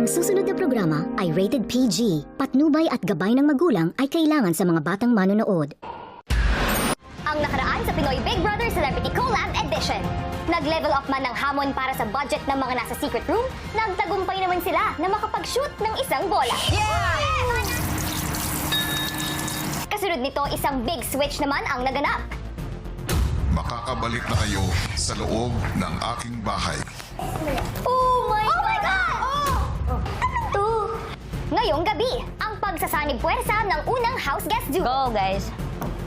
Ang susunod na programa ay rated PG. Patnubay at gabay ng magulang ay kailangan sa mga batang manonood. Ang nakaraan sa Pinoy Big Brother Celebrity Collab Edition. Nag-level up man ng hamon para sa budget ng mga nasa secret room, nagtagumpay naman sila na makapag-shoot ng isang bola. Kasunod nito, isang big switch naman ang naganap. Makakabalik na kayo sa loob ng aking bahay. Oh my God! Ano to? Ngayong gabi, ang pagsasanib puwersa ng unang house guest duo. Go, guys.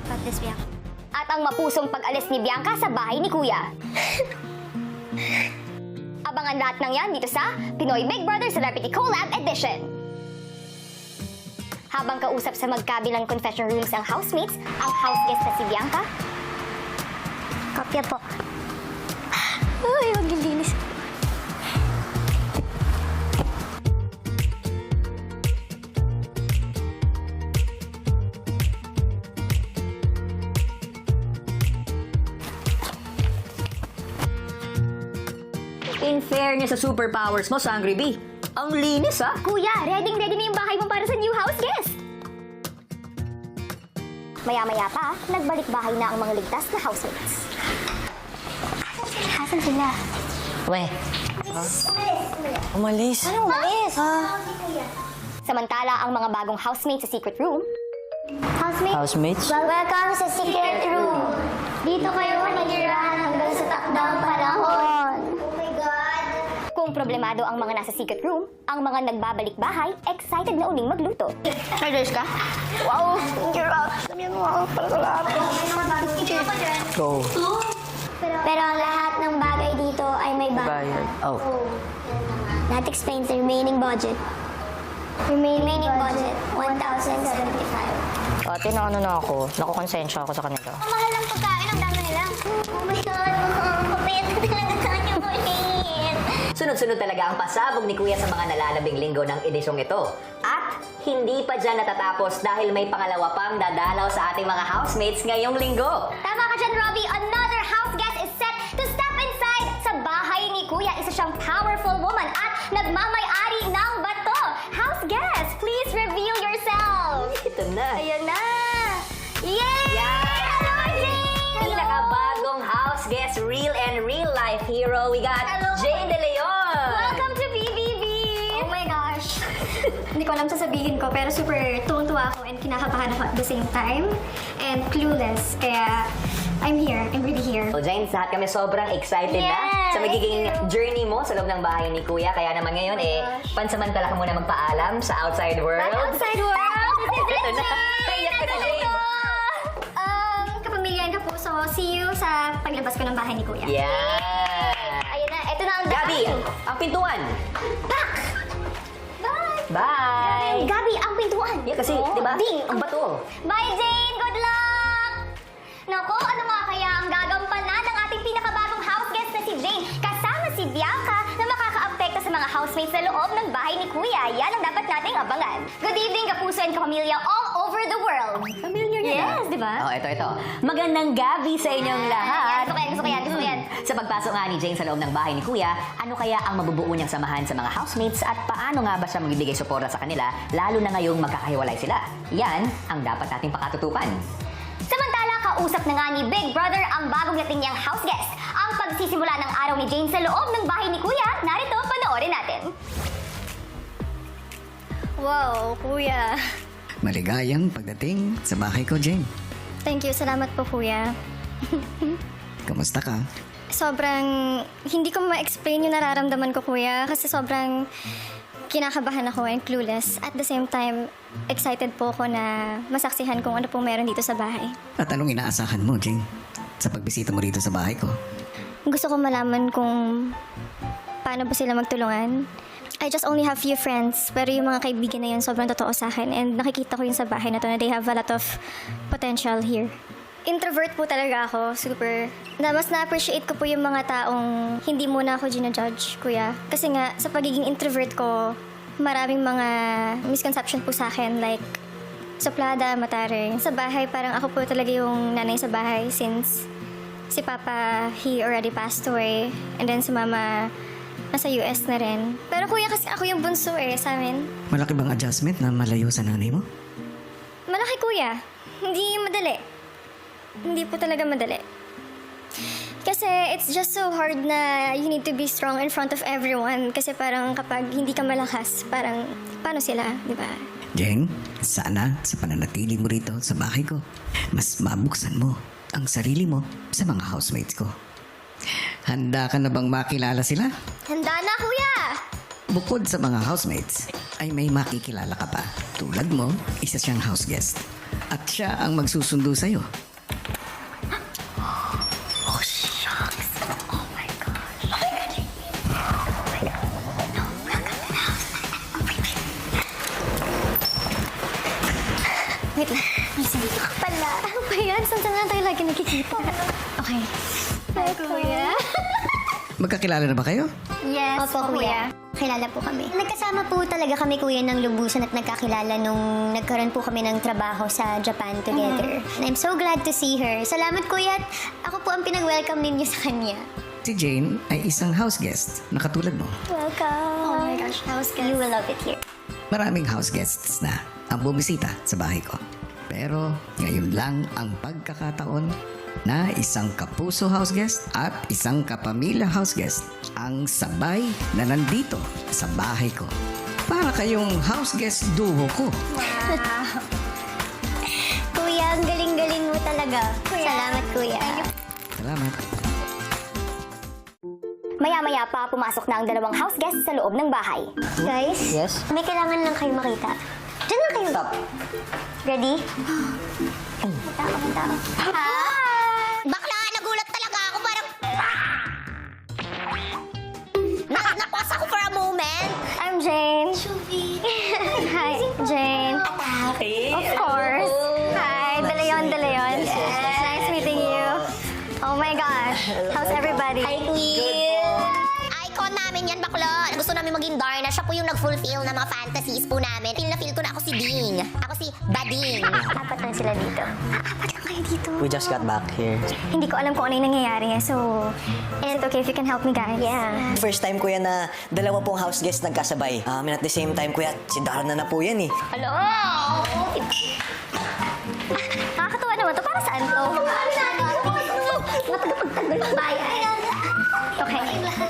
Got this, Bianca. At ang mapusong pag-alis ni Bianca sa bahay ni Kuya. Abangan lahat ng yan dito sa Pinoy Big Brother Celebrity Collab Edition. Habang kausap sa magkabilang confession rooms ang housemates, ang house guest na si Bianca. Kopya po. Ay, maglilinis. In fairness sa superpowers mo, Sangri B, ang linis, ha? Kuya, ready na yung bahay mo para sa new house guest. Maya-maya pa, nagbalik bahay na ang mga ligtas na housemates. Asan sila? We. Umalis. Ano umalis? Samantala, ang mga bagong housemates sa secret room. Housemates? Welcome sa secret room. Dito kayo nanirahan hanggang sa takdang panahon. Oh my God! Kung problemado ang mga nasa secret room, ang mga nagbabalik bahay, excited na uling magluto. Nag-dress ka? Wow! Hirap! Sabi mo ako para sa lahat. Go. Pero ang lahat ng bagay dito ay may Bayad. Oh. That explains the remaining budget. Remaining budget, 1,075. Ate, naano na ako. Nakukonsensya ako sa kanila. Ang mahal ng pagkain, ang dami nila. Oh my God, kapit talaga sa kanya ulit. Sunod-sunod talaga ang pasabog ni Kuya sa mga nalalabing linggo ng edisyong ito. At hindi pa dyan natatapos dahil may pangalawa pang dadalaw sa ating mga housemates ngayong linggo. Tama ka dyan, Robbie. Another house guest is set to step inside sa bahay ni Kuya. Isa siyang powerful woman at nagmamay-ari ng bato. House guest, please reveal yourself. Ito na. Ayan na. Yay! Yes! Hello, Jane! Pinakabagong house guest, real and real life hero. We got Hello. Jane De Leon. Welcome to BBB! Oh my gosh! Hindi ko alam sasabihin ko, pero super tuwang-tuwa ako and kinakabahan ako at the same time. And clueless, kaya I'm here. I'm really here. So Jane, lahat kami sobrang excited na Yes, sa magiging thank you. journey mo sa loob ng bahay ni Kuya. Kaya naman ngayon, pansamantala ka muna magpaalam sa outside world. Outside world! This is Ito it, na. Iyak ka na, Jane. Kapamilyan ka po, so see you sa paglabas ko ng bahay ni Kuya. Yeah! Ayun na, ito na ang daan. Gabi, ang pintuan. Back! Bye! Bye! Gabi, ang pintuan. Yeah, kasi, di ba? Ding! Ang bato. Bye, Jane! Good luck! Naku, ano nga kaya ang gagampanan ng ating pinakabagong house guest na si Jane kasama si Bianca na makakaapekto sa mga housemates sa loob ng bahay ni Kuya? Yan ang dapat nating abangan. Good evening, Kapuso and Kapamilya all over the world. Familiar niya Yes, di ba? Oh, ito. Magandang gabi sa inyong lahat. Gusto ko yan. Sa pagpasok nga ni Jane sa loob ng bahay ni Kuya, ano kaya ang mabubuo niyang samahan sa mga housemates at paano nga ba siya magbibigay suporta sa kanila lalo na ngayong magkakahiwalay sila? Yan ang dapat nating pakatutupan. Samantala, kausap na nga ni Big Brother ang bagong dating niyang house guest. Ang pagsisimula ng araw ni Jane sa loob ng bahay ni Kuya, narito, panoorin natin. Wow, Kuya. Maligayang pagdating sa bahay ko, Jane. Thank you, salamat po, Kuya. Kamusta ka? Sobrang hindi ko ma-explain yung nararamdaman ko, Kuya, kasi sobrang kinakabahan ako and clueless. At the same time, excited po ako na masaksihan kung ano pong meron dito sa bahay. At anong inaasahan mo, Jane? Sa pagbisita mo rito sa bahay ko? Gusto ko malaman kung paano ba sila magtulungan. I just only have few friends, pero yung mga kaibigan na yun sobrang totoo sa akin and nakikita ko yun sa bahay na to na they have a lot of potential here. Introvert po talaga ako, super. Mas na-appreciate ko po yung mga taong hindi muna ako ginajudge, Kuya. Kasi nga, sa pagiging introvert ko, maraming mga misconception po sa akin, like suplada, mataring. Sa bahay, parang ako po talaga yung nanay sa bahay since si Papa, he already passed away. And then si Mama, nasa US na rin. Pero kuya, kasi ako yung bunso sa amin. Malaki bang adjustment na malayo sa nanay mo? Malaki kuya. Hindi madali. Hindi po talaga madali. Kasi it's just so hard na you need to be strong in front of everyone. Kasi parang kapag hindi ka malakas, parang paano sila, di ba? Jeng, sana sa pananatili mo rito sa bahay ko, mas mabuksan mo ang sarili mo sa mga housemates ko. Handa ka na bang makilala sila? Handa na kuya! Bukod sa mga housemates, ay may makikilala ka pa. Tulad mo, isa siyang house guest. At siya ang magsusundo sa'yo. Wait lang. May sino ka pala. Ano ba yan? Saan lang tayo lagi nakikita? Okay. Hi, kuya. Magkakilala na ba kayo? Yes, Opo, kuya. Kilala po kami. Nagkasama po talaga kami, kuya, ng lubusan at nagkakilala nung nagkaroon po kami ng trabaho sa Japan together. And I'm so glad to see her. Salamat, kuya. At ako po ang pinag-welcome ninyo sa kanya. Si Jane ay isang house guest na katulad mo. Welcome. Oh my gosh, house guest. You will love it here. Maraming house guests na ang bumisita sa bahay ko. Pero ngayon lang ang pagkakataon na isang kapuso house guest at isang kapamilya house guest ang sabay na nandito sa bahay ko. Para kayong house guest duo ko. Kuya, ang galing-galing mo talaga. Salamat, kuya. Salamat. Maya-maya pa, pumasok na ang dalawang house guests sa loob ng bahay. Guys? Yes? May kailangan lang kayo makita. Diyan lang kayo. Stop. Ready? Tao. Hi! Bakla! Nagulat talaga ako. Parang... Napos ako for a moment. I'm Jane. Hi, Jane. Of course. Hi, De Leon. Yes. Nice meeting you. Oh my gosh. How's everybody? Hi, Queen! Icon namin yan, bakla. Gusto namin maging Darna. Siya po yung nag-fulfill ng mga fantasies po namin. Feel na feel ko na ako si Ding. Ako si Bading. Apat lang sila dito. Apat lang kayo dito. We just got back here. Hindi ko alam kung ano yung nangyayari so... Is it okay if you can help me, guys? Yeah. First time, kuya, na dalawa pong house guests nagkasabay. And at the same time, kuya, si Darna na po yan eh. Hello! Nakakatawa naman to. Para saan to? Matagapagtagal ng bayan. Okay.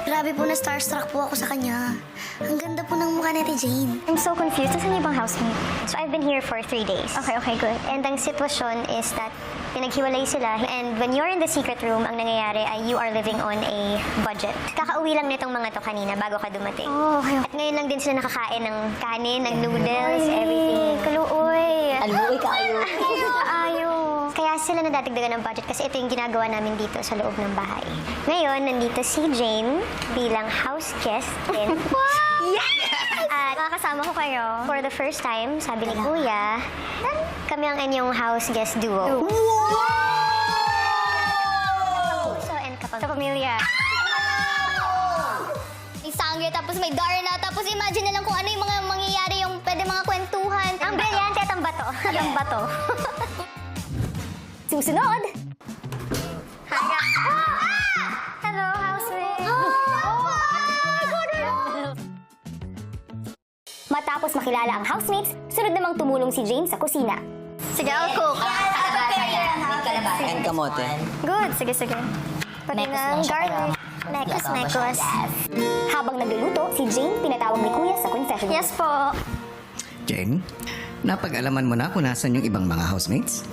Grabe po na starstruck po ako sa kanya. Ang ganda po ng mukha ni Ate Jane. I'm so confused. Saan yung ibang housemate? So I've been here for 3 days. Okay, good. And ang sitwasyon is that pinaghiwalay sila. And when you're in the secret room, ang nangyayari ay you are living on a budget. Kakauwi lang nitong mga to kanina bago ka dumating. Oh, okay. At ngayon lang din sila nakakain ng kanin, ng noodles, everything. Kaluoy. Aluoy kayo. Ayo. Kaya sila nadadagdagan ng budget kasi ito yung ginagawa namin dito sa loob ng bahay. Ngayon, nandito si Jane bilang house guest din. At Nakakasama ko kayo. for the first time, sabi ni Kuya, kami ang inyong house guest duo. So, and Sa kapag... pamilya. May sangre, tapos may Darna, tapos imagine na lang kung ano yung mga mangyayari, yung pwede mga kwentuhan. Ang brilyante at ang bato. At ang bato. Susunod! Hello, housemate. Matapos makilala ang housemates, sunod namang tumulong si Jane sa kusina. Sige, I'll cook. And kamote. Good. Sige. Pati ng garlic. Mekos. Habang nagluluto, si Jane pinatawag ni Kuya sa confession room. Yes po. Jane, napag-alaman mo na kung nasan yung ibang mga housemates?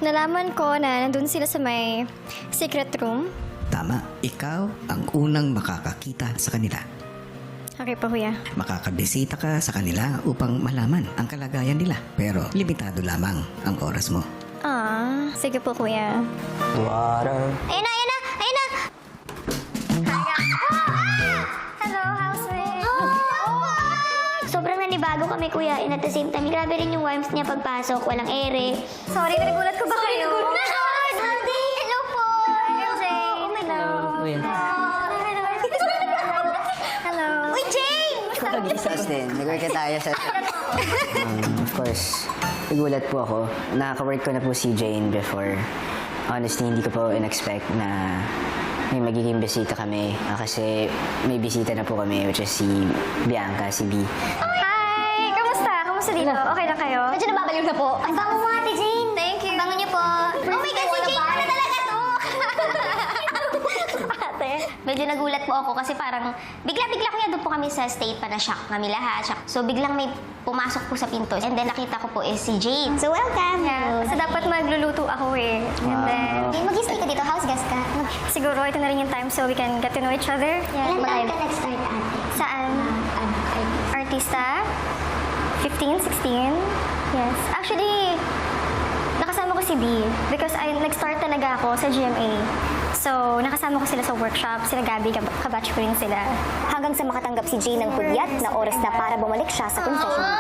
Nalaman ko na nandun sila sa may secret room. Tama, ikaw ang unang makakakita sa kanila. Okay po, kuya. Makakabisita ka sa kanila upang malaman ang kalagayan nila. Pero limitado lamang ang oras mo. Sige po, kuya. Water. Ayun na! Hello, housemate. Sobrang nanibago kami, Kuya. And at the same time, grabe rin yung warmth niya pagpasok. Walang ere. Sorry, nagulat ko ba kayo? Hello po! Jane. Hello. Hello. Uy, Jane! Tapos din, nag-work na tayo sa... of course, nagulat po ako. Nakaka-work ko na po si Jane before. Honestly, hindi ko po in-expect na may magiging bisita kami. Kasi may bisita na po kami, which is si Bianca, si B. Hi! Kamusta? Kamusta dito? Okay lang kayo? Medyo nababaliw na po. Ang bango mo, Ate Jane. Thank you. Ang bango niyo po. Oh my God, si Jane pala talaga to. Ate. Medyo nagulat po ako kasi parang bigla-bigla kuya doon po kami sa state pa na shock kami lahat. Shock. So biglang may pumasok po sa pinto and then nakita ko po is si Jane. So welcome. Yeah. So dapat magluluto ako eh. And then, Jane, mag-stay ka dito. House guest ka. siguro ito na rin yung time so we can get to know each other. Ilan taon ka nag-start, ate? Saan? Artista? 15, 16? Yes. Actually, nakasama ko si B because nag-start talaga ako sa GMA. So, nakasama ko sila sa workshop, sila Gabby, kabatch ko rin sila. Hanggang sa makatanggap si Jane ng pugyat na oras na para bumalik siya sa confessional.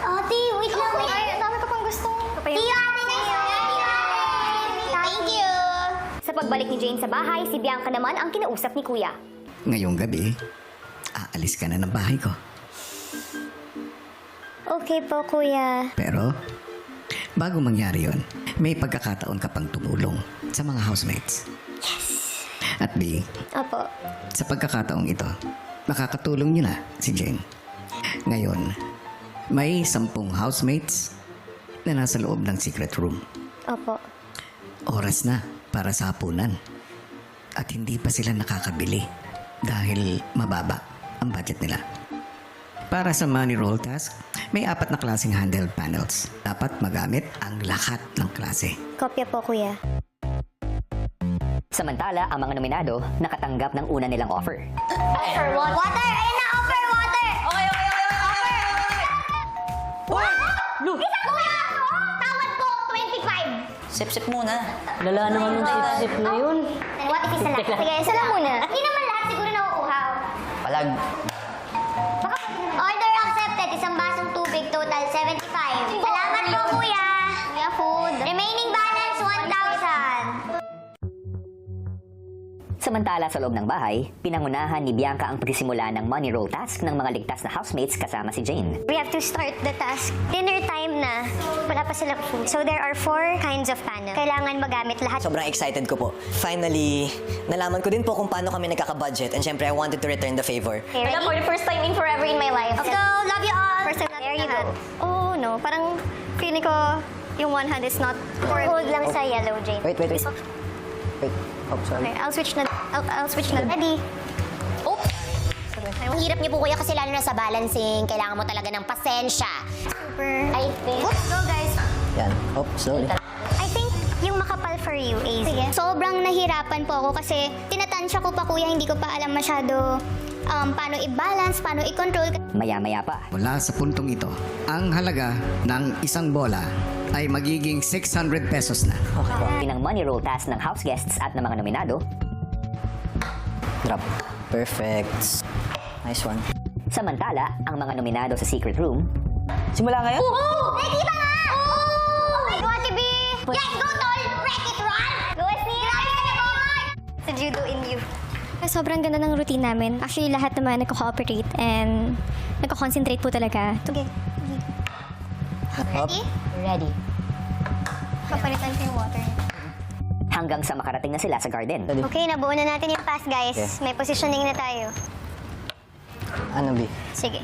Ate, wait lang. Ay, ang dami ko pang gustong. See you, ate. Thank you. Sa pagbalik ni Jane sa bahay, si Bianca naman ang kinausap ni Kuya. Ngayong gabi, aalis ka na ng bahay ko. Okay po, kuya. Pero, bago mangyari yon, may pagkakataon ka pang tumulong sa mga housemates. At B, Opo. sa pagkakataong ito, makakatulong niyo na si Jane. Ngayon, may 10 housemates na nasa loob ng secret room. Opo. Oras na para sa hapunan. At hindi pa sila nakakabili dahil mababa ang budget nila. Para sa money roll task, may 4 na klaseng handheld panels. Dapat magamit ang lahat ng klase. Kopya po, kuya. Samantala, ang mga nominado nakatanggap ng una nilang offer. Offer water. Water! Ayun na, offer water! Okay. Isa kuya! Tawad po, 25. Sip-sip muna. Lala naman yung sip-sip na yun. What if isa lang? Sige, isa lang muna. Hindi naman lahat siguro nauuhaw. Palag. Order accepted. Isang basong tubig, total 75. Salamat po, kuya. Kuya food. Remaining balance, 1,000. Samantala sa loob ng bahay, pinangunahan ni Bianca ang pagsisimula ng money roll task ng mga ligtas na housemates kasama si Jane. We have to start the task. Dinner time na. Wala pa silang food. So there are 4 kinds of panel. Kailangan magamit lahat. Sobrang excited ko po. Finally, nalaman ko din po kung paano kami nagkaka-budget and syempre I wanted to return the favor. Okay, ready? For the first time in forever in my life. Let's go! Love you all! First time there you go. Oh no, parang feeling ko yung one hand is not for Hold lang sa yellow, Jane. Wait. Wait. Oh, sorry. Okay, I'll switch na. I'll switch na. Ready? Oops! Ang hirap niyo po kuya kasi lalo na sa balancing, kailangan mo talaga ng pasensya. Super. I think... Oops! Go guys! Yan. Oh, slowly. I think yung makapal for you, AZ. Sige. Sobrang nahirapan po ako kasi tinatansya ko pa kuya, hindi ko pa alam masyado paano i-balance, paano i-control. Maya-maya pa, Mula sa puntong ito, ang halaga ng isang bola ay magiging 600 pesos na. ng money roll task ng house guests at ng mga nominado, Drop. Perfect. Nice one. samantala ang mga nominado sa secret room, Simula ngayon? Nakikita nga! Oh! Go, Ate B! Yes, go, Tol! Wreck it, run! Go, Ate! Sa judo in you. Sobrang ganda ng routine namin. Actually, lahat naman nagko-cooperate and nagko-concentrate po talaga. Okay. Up. Ready? Papalitan ko yung water. hanggang sa makarating na sila sa garden. Okay, nabuo na natin yung pass, guys. Okay. May positioning na tayo. Ano, B? Sige.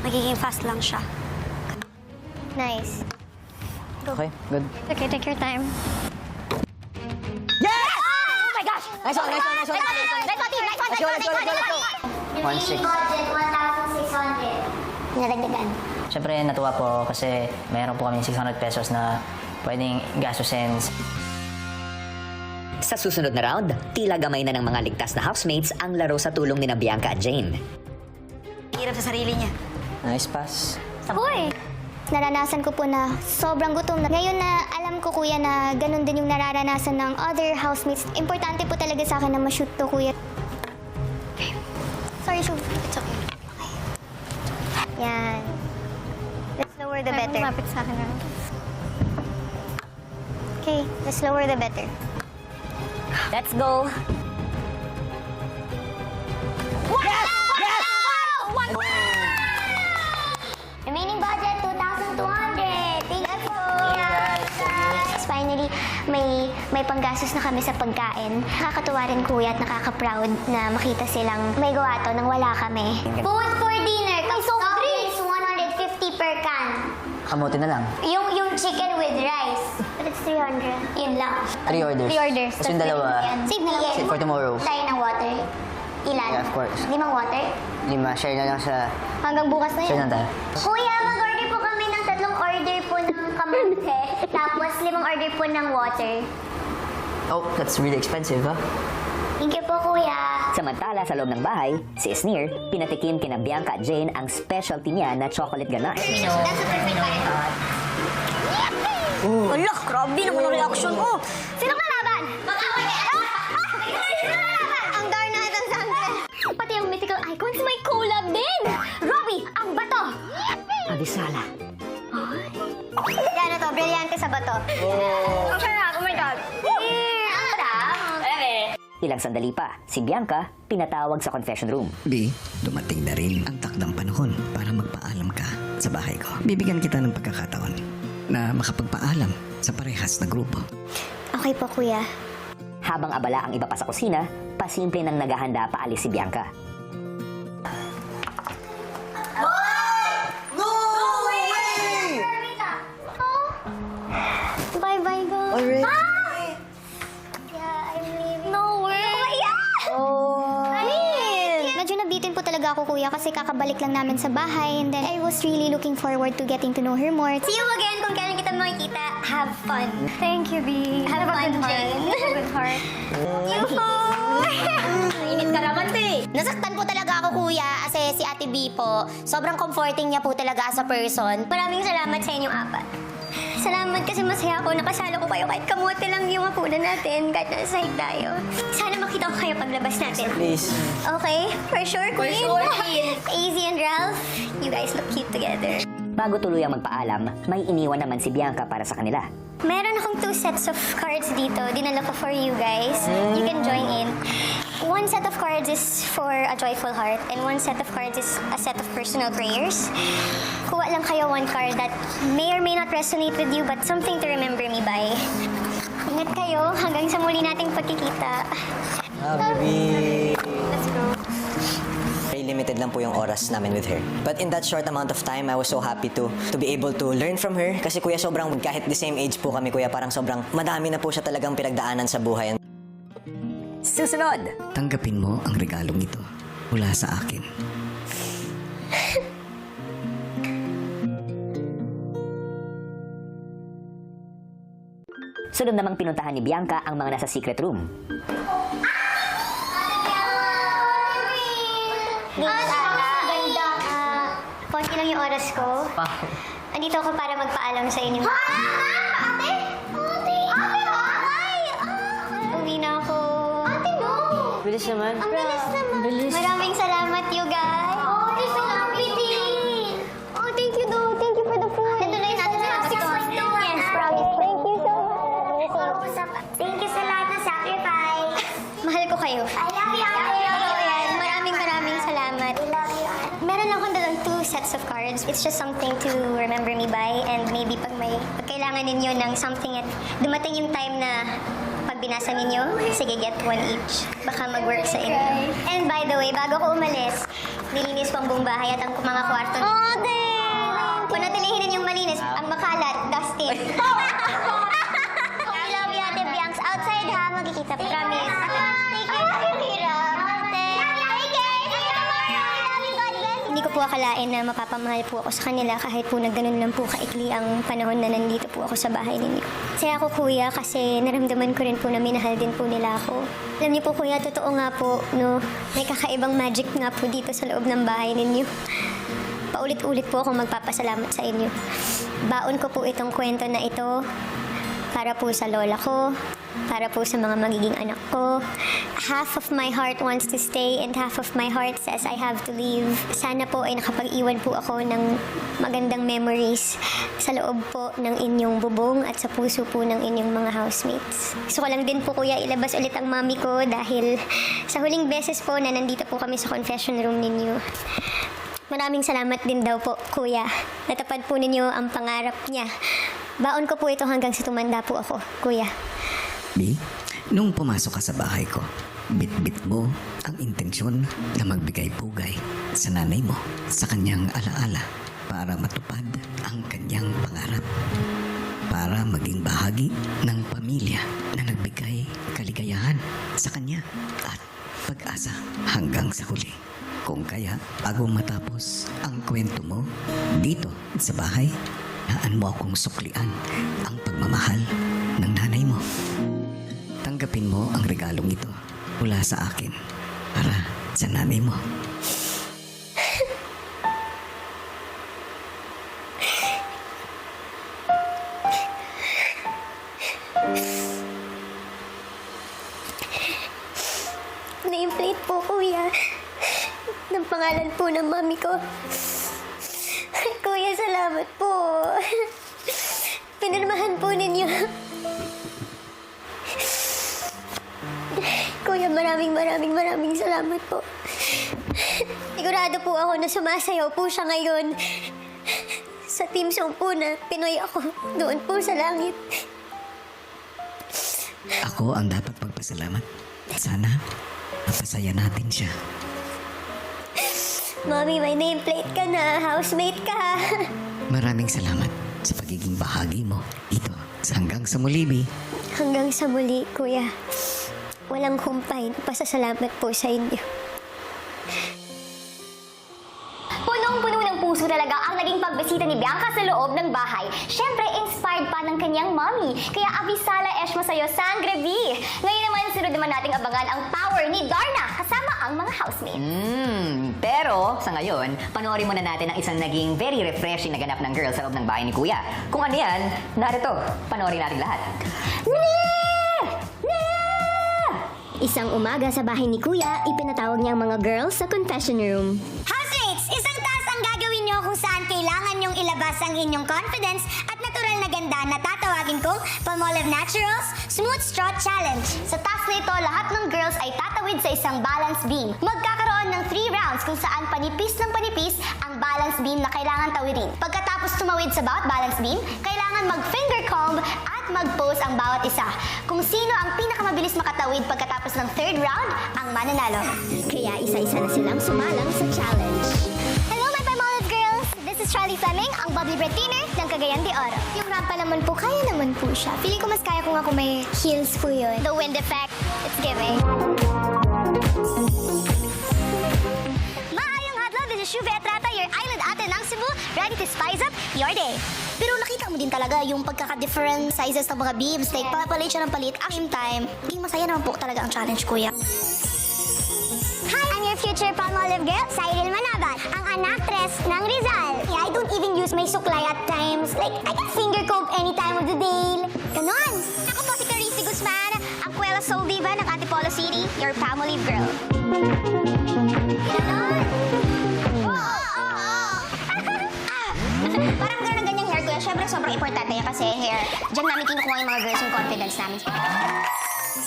Magiging fast lang siya. Nice. Okay, good. Okay, take your time. Oh my gosh! Nice one, nice one, nice one. Nice one, team! Nice one, Let's go, let's go, let's go, let's go. Remaining budget, 1,600. Nadagdagan. Siyempre, natuwa po ako kasi mayroon po kami 600 pesos na pwedeng gastusin. Sa susunod na round, tila gamay na ng mga ligtas na housemates ang laro sa tulong ni Bianca at Jane. Hirap sa sarili niya. Nice pass. Hoy! Naranasan ko po na sobrang gutom na. Ngayon na alam ko, kuya, na ganun din yung nararanasan ng other housemates. Importante po talaga sa akin na ma-shoot to, kuya. Okay. Sorry, shoot. It's okay. Yan. Let's lower the better. Lumapit sa akin. Okay, let's lower the better. Let's go! Remaining budget, 2,200. Thank you. Yes. Finally, may may panggastos na kami sa pagkain. Nakakatuwa rin kuya at nakaka-proud na makita silang may gawa to nang wala kami. Food for dinner, soft drinks, 150 per can. Kamuti na lang. Yung chicken with rice. But it's 300. Yun lang. 3 orders. 3 orders. Tapos yung dalawa, Save na yan. save for tomorrow. Tayo ng water. Ilan? Yeah, of course. 5 water? 5, share na lang sa... Hanggang bukas na Share yan. na tayo. Kuya, mag-order po kami ng 3 order po ng kamote. Tapos 5 order po ng water. Oh, that's really expensive, ha? Thank you po, kuya. Samantala, sa loob ng bahay, si Sneer, pinatikim kina Bianca at Jane ang specialty niya na chocolate ganache. That's a perfect one. Ala, grabe naman ang reaction mo. Sino kalaban? Ang darn na itong sangre. Pati ang mythical icons may collab din. Robbie, ang bato. Abisala. Yan na to, brilyante sa bato. Ang sarap, oh my God. Ang sarap. Ilang sandali pa, si Bianca pinatawag sa confession room. B, dumating na rin ang takdang panahon para magpaalam ka sa bahay ko. Bibigyan kita ng pagkakataon na makapagpaalam sa parehas na grupo. Okay po, kuya. Habang abala ang iba pa sa kusina, pasimple nang naghahanda paalis si Bianca. Bye-bye, go. Alright. Yeah, I'm leaving. No way. Oh. Medyo nabitin po talaga ako, kuya, kasi kakabalik lang namin sa bahay. And then I was really looking forward to getting to know her more. See you again kung kailan kita makikita. Have fun. Thank you, B. Have a good heart. Have a good heart. You po. Init ka naman, B. Nasaktan po talaga ako, kuya, kasi si Ate B po, sobrang comforting niya po talaga as a person. Maraming salamat sa inyong apat. Salamat kasi masaya ako, nakasalo ko kayo kahit kamote lang yung hapunan natin, kahit nasa side tayo. Sana makita ko kayo paglabas natin. Please. Okay? For sure, Queen. sure, Queen. Easy and Ralph, you guys look cute together. Bago tuluyang magpaalam, may iniwan naman si Bianca para sa kanila. Meron akong 2 sets of cards dito. Dinala ko for you guys. You can join in. 1 set of cards is for a joyful heart, and 1 set of cards is a set of personal prayers. Kuha lang kayo 1 card that may or may not resonate with you, but something to remember me by. Ingat kayo hanggang sa muli nating pagkikita. Baby. Let's go. Very limited lang po yung oras namin with her. But in that short amount of time, I was so happy to be able to learn from her. Kasi kuya, sobrang kahit the same age po kami, kuya, parang sobrang madami na po siya talagang pinagdaanan sa buhay. Susunod! Tanggapin mo ang regalong ito mula sa akin. Sunod namang pinuntahan ni Bianca ang mga nasa secret room. Ganda. Konti lang yung oras ko. Andito ako para magpaalam sa inyo. Ate! Ate! Ate! Ay! Uwi na ako. Ate mo! Bilis naman. Ang bilis naman. Maraming salamat, you guys. Oh, thank you, Oh, thank you, though. Thank you for the food. Ito na yun natin sa Yes, promise. Thank you so much. Thank you sa lahat ng sacrifice. Mahal ko kayo. I love you, Ate. Maraming salamat. I love you, Ate. Meron akong dalang 2 sets of cards. It's just something to remember me by, and maybe pag kailangan ninyo ng something at dumating yung time na pag binasa ninyo, sige, get 1 each. Baka mag-work sa inyo. And by the way, bago ko umalis, nilinis ko ang buong bahay at ang mga kwarto ninyo. Ate! Panatilihin ninyong malinis. Ang makalat, dusty. I love you, Ate Biancs. Outside ha, magkikita. Promise. Take care. Hindi ko po akalain na mapapamahal po ako sa kanila kahit po nagganon lang po kaikli ang panahon na nandito po ako sa bahay ninyo. Saya ako, kuya, kasi naramdaman ko rin po na minahal din po nila ako. Alam niyo po, kuya, totoo nga po, no, may kakaibang magic nga po dito sa loob ng bahay ninyo. Paulit-ulit po akong magpapasalamat sa inyo. Baon ko po itong kwento na ito para po sa lola ko, para po sa mga magiging anak ko. Half of my heart wants to stay and half of my heart says I have to leave. Sana po ay nakapag-iwan po ako ng magandang memories sa loob po ng inyong bubong at sa puso po ng inyong mga housemates. Gusto ko lang din po, kuya, ilabas ulit ang mami ko dahil sa huling beses po na nandito po kami sa confession room ninyo. Maraming salamat din daw po, kuya. Natapad po ninyo ang pangarap niya. Baon ko po ito hanggang sa tumanda po ako, kuya. B, nung pumasok ka sa bahay ko, bit-bit mo ang intensyon na magbigay pugay sa nanay mo sa kanyang alaala para matupad ang kanyang pangarap. Para maging bahagi ng pamilya na nagbigay kaligayahan sa kanya at pag-asa hanggang sa huli. Kung kaya, bago matapos ang kwento mo dito sa bahay, naan mo akong suklian ang pagmamahal ng nanay mo. Tanggapin mo ang regalong ito mula sa akin para sa nanay mo. Nameplate po, kuya. Ng pangalan po ng mami ko. Kuya, salamat po. Pinirmahan po ninyo. Kuya, maraming salamat po. Sigurado po ako na sumasayaw po siya ngayon. Sa team song po na Pinoy ako doon po sa langit. Ako ang dapat magpasalamat. Sana mapasaya natin siya. Mommy, may nameplate ka na. Housemate ka. Maraming salamat sa pagiging bahagi mo dito sa Hanggang sa Muli, B. Hanggang sa muli, kuya. Walang humpay na pasasalamat po sa inyo. Punong-puno ng puso talaga ang naging pagbisita ni Bianca sa loob ng bahay. Siyempre, inspired pa ng kanyang mommy. Kaya abisala Eshma sa'yo, Sangre B. Ngayon naman, sunod naman nating abangan ang power ni Darna kasama ang mga housemates. Pero sa ngayon, panoorin muna natin ang isang naging very refreshing na ganap ng girl sa loob ng bahay ni Kuya. Kung ano yan, narito. Panoorin natin lahat. Isang umaga sa bahay ni Kuya, ipinatawag niya ang mga girls sa confession room. Housemates, isang task ang gagawin nyo kung saan kailangan nyong ilabas ang inyong confidence at natural na ganda na tatawagin kong Palmolive Naturals Smooth Straw Challenge. Sa task na ito, lahat ng girls ay tatawid sa isang balance beam. Magkakaroon ng 3 rounds kung saan panipis ng panipis ang balance beam na kailangan tawirin. Pagkatapos tumawid sa bawat balance beam, kailangan mag-finger comb at mag-pose ang bawat isa. Kung sino ang pinakamabilis makatawid pagkatapos ng 3rd round, ang mananalo. Kaya isa-isa na silang sumalang sa challenge. Hello, my Palmolive girls! This is Charlie Fleming, ang bubbly breath thinner ng Cagayan de Oro. Yung rampa naman po, kaya naman po siya. Feeling ko mas kaya kung ako may heels po yun. The wind effect, it's giving. Maayong hadlaw, this is Shuve Etrata, your island ate ng Cebu, ready to spice up your day. Pero nakita mo din talaga yung pagkaka-different sizes ng mga beams. Like, palit siya ng palit. At same time, naging masaya naman po talaga ang challenge, kuya. Hi, I'm your future Palmolive girl, Cyril Manabat, ang anaktres ng Rizal. Yeah, I don't even use my suklay at times. Like, I can finger comb any time of the day. Ganon! Ako po si Carisi Guzman, ang Kuela Soul Diva ng Antipolo City, your Palmolive girl. Ganon! Parang gano'n ng ganyang hair, kuya. Siyempre, sobrang importante yan kasi hair. Diyan namin kinukuha yung mga girls yung confidence namin.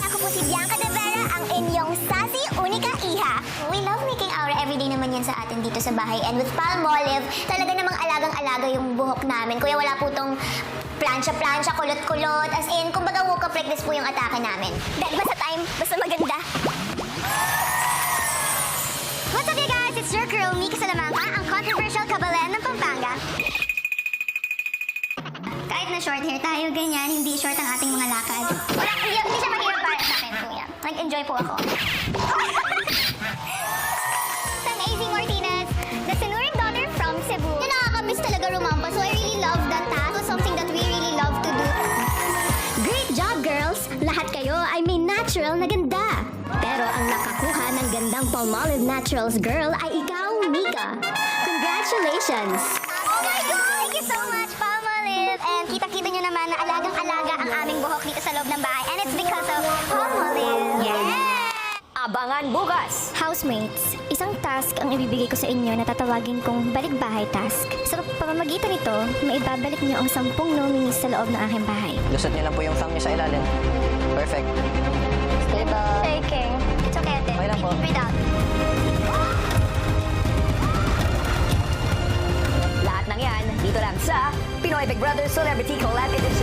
Ako po si Bianca de Vera, ang inyong sassy, unika iha. We love making aura everyday naman yan sa atin dito sa bahay. And with Palmolive, talaga namang alagang-alaga yung buhok namin. Kuya, wala po tong plansya-plansya, kulot-kulot. As in, kumbaga woke up like this po yung atake namin. Dahil basta time, basta maganda. What's up, you guys? It's your girl, Mika Salamanca, ang controversial kabalen ng Pampanga. Kahit na short hair tayo, ganyan, hindi short ang ating mga lakad. Wala, hindi siya mahirap para sa akin, kuya. Nag-enjoy po ako. Sa Amazing Martinez, the Sinuring daughter from Cebu. Na nakakamiss talaga rumamba, so I really love that task. It was something that we really love to do. Great job, girls! Lahat kayo ay may natural na ganda. Pero ang nakakuha ng gandang Palmolive Naturals girl ay ikaw, Mika. Congratulations! Oh my God! Thank you so much, Palmolive! And kita-kita nyo naman na alagang-alaga ang aming buhok dito sa loob ng bahay. And it's because of Palmolive. Yeah! Abangan bukas! Housemates, isang task ang ibibigay ko sa inyo na tatawagin kong balikbahay task. Sa pamamagitan nito, maibabalik niyo ang 10 nominees sa loob ng aking bahay. Lusot niyo lang po yung thumb niyo sa ilalim. Perfect. Stable. Shaking. It's okay, ate. Okay lang po. Breathe out. Lahat ng yan, dito lang sa Pinoy Big Brother Celebrity Collab Edition.